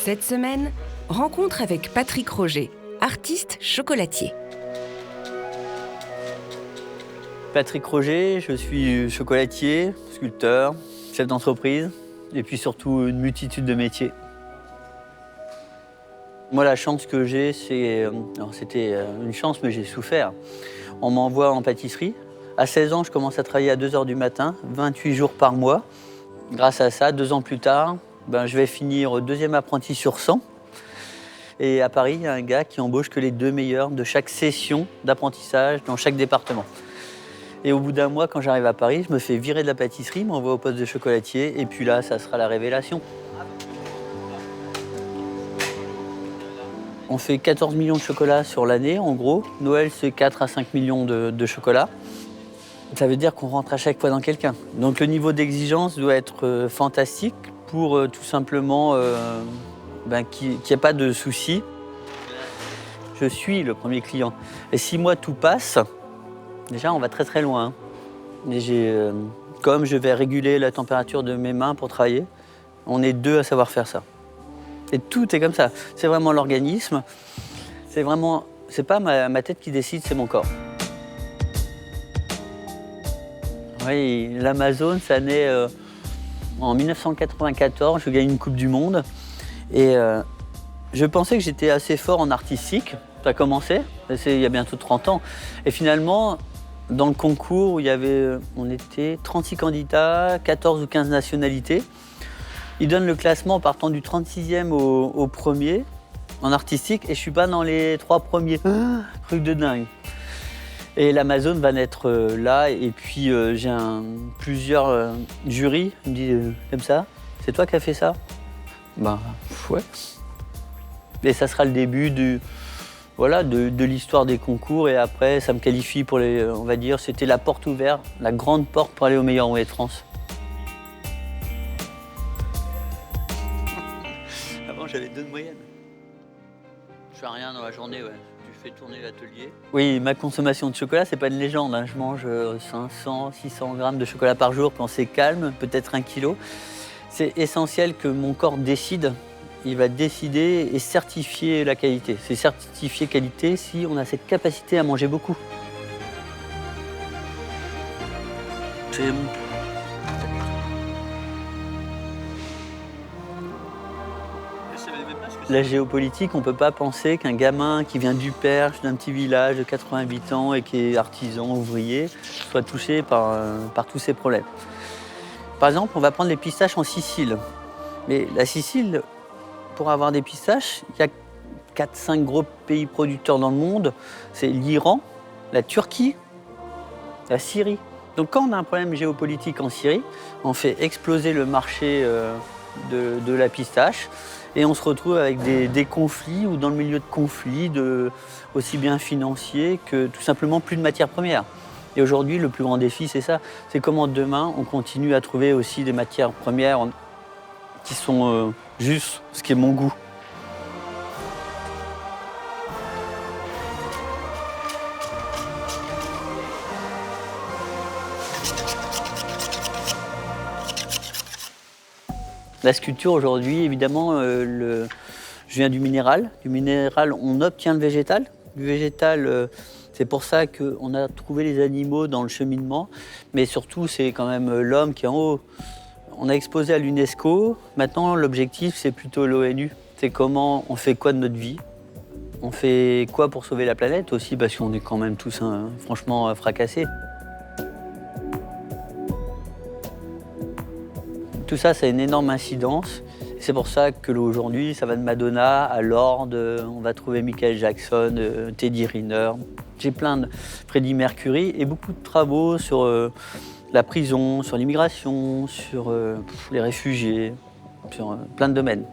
Cette semaine, rencontre avec Patrick Roger, artiste chocolatier. Patrick Roger, je suis chocolatier, sculpteur, chef d'entreprise et puis surtout une multitude de métiers. Moi, la chance que j'ai, c'était une chance, mais j'ai souffert. On m'envoie en pâtisserie. À 16 ans, je commence à travailler à 2 h du matin, 28 jours par mois. Grâce à ça, 2 ans plus tard, je vais finir deuxième apprenti sur 100. Et à Paris, il y a un gars qui embauche que les 2 meilleurs de chaque session d'apprentissage dans chaque département. Et au bout d'1 mois, quand j'arrive à Paris, je me fais virer de la pâtisserie, m'envoie au poste de chocolatier, et puis là, ça sera la révélation. On fait 14 millions de chocolats sur l'année, en gros. Noël, c'est 4 à 5 millions de chocolats. Ça veut dire qu'on rentre à chaque fois dans quelqu'un. Donc le niveau d'exigence doit être fantastique pour tout simplement qu'il n'y ait pas de soucis. Je suis le premier client. Et si moi tout passe, déjà on va très très loin. Et comme je vais réguler la température de mes mains pour travailler, on est 2 à savoir faire ça. Et tout est comme ça. C'est vraiment l'organisme. C'est pas ma tête qui décide, c'est mon corps. Oui, l'Amazone, ça naît en 1994. Je gagne une Coupe du Monde. Et je pensais que j'étais assez fort en artistique. Ça a commencé, il y a bientôt 30 ans. Et finalement, dans le concours, on était 36 candidats, 14 ou 15 nationalités. Ils donnent le classement partant du 36e au premier en artistique. Et je ne suis pas dans les 3 premiers. Truc de dingue. Et l'Amazone va naître là, et puis j'ai plusieurs jurys qui me disent comme ça, c'est toi qui as fait ça? Ouais. Et ça sera le début de l'histoire des concours, et après ça me qualifie pour on va dire, c'était la porte ouverte, la grande porte pour aller au meilleur Ouest de France. Avant j'avais 2 de moyenne. Je fais rien dans la journée, ouais. Je fais tourner l'atelier. Oui, ma consommation de chocolat, c'est pas une légende. Je mange 500, 600 grammes de chocolat par jour quand c'est calme, peut-être 1 kilo. C'est essentiel que mon corps décide. Il va décider et certifier la qualité. C'est certifier qualité si on a cette capacité à manger beaucoup. C'est bon. La géopolitique, on ne peut pas penser qu'un gamin qui vient du Perche, d'un petit village de 80 habitants et qui est artisan, ouvrier, soit touché par tous ces problèmes. Par exemple, on va prendre les pistaches en Sicile. Mais la Sicile, pour avoir des pistaches, il y a 4-5 gros pays producteurs dans le monde. C'est l'Iran, la Turquie, la Syrie. Donc quand on a un problème géopolitique en Syrie, on fait exploser le marché de la pistache. Et on se retrouve avec des conflits ou dans le milieu de conflits, aussi bien financiers que tout simplement plus de matières premières. Et aujourd'hui, le plus grand défi, c'est ça. C'est comment demain, on continue à trouver aussi des matières premières qui sont juste ce qui est mon goût. La sculpture aujourd'hui, évidemment, je viens du minéral. Du minéral, on obtient le végétal. Du végétal, c'est pour ça qu'on a trouvé les animaux dans le cheminement. Mais surtout, c'est quand même l'homme qui est en haut. On a exposé à l'UNESCO. Maintenant, l'objectif, c'est plutôt l'ONU. C'est comment on fait quoi de notre vie. On fait quoi pour sauver la planète aussi, parce qu'on est quand même tous franchement fracassés. Tout ça, ça a une énorme incidence. C'est pour ça que aujourd'hui, ça va de Madonna à Lorde, on va trouver Michael Jackson, Teddy Riner. J'ai plein de Freddie Mercury et beaucoup de travaux sur la prison, sur l'immigration, sur les réfugiés, sur plein de domaines.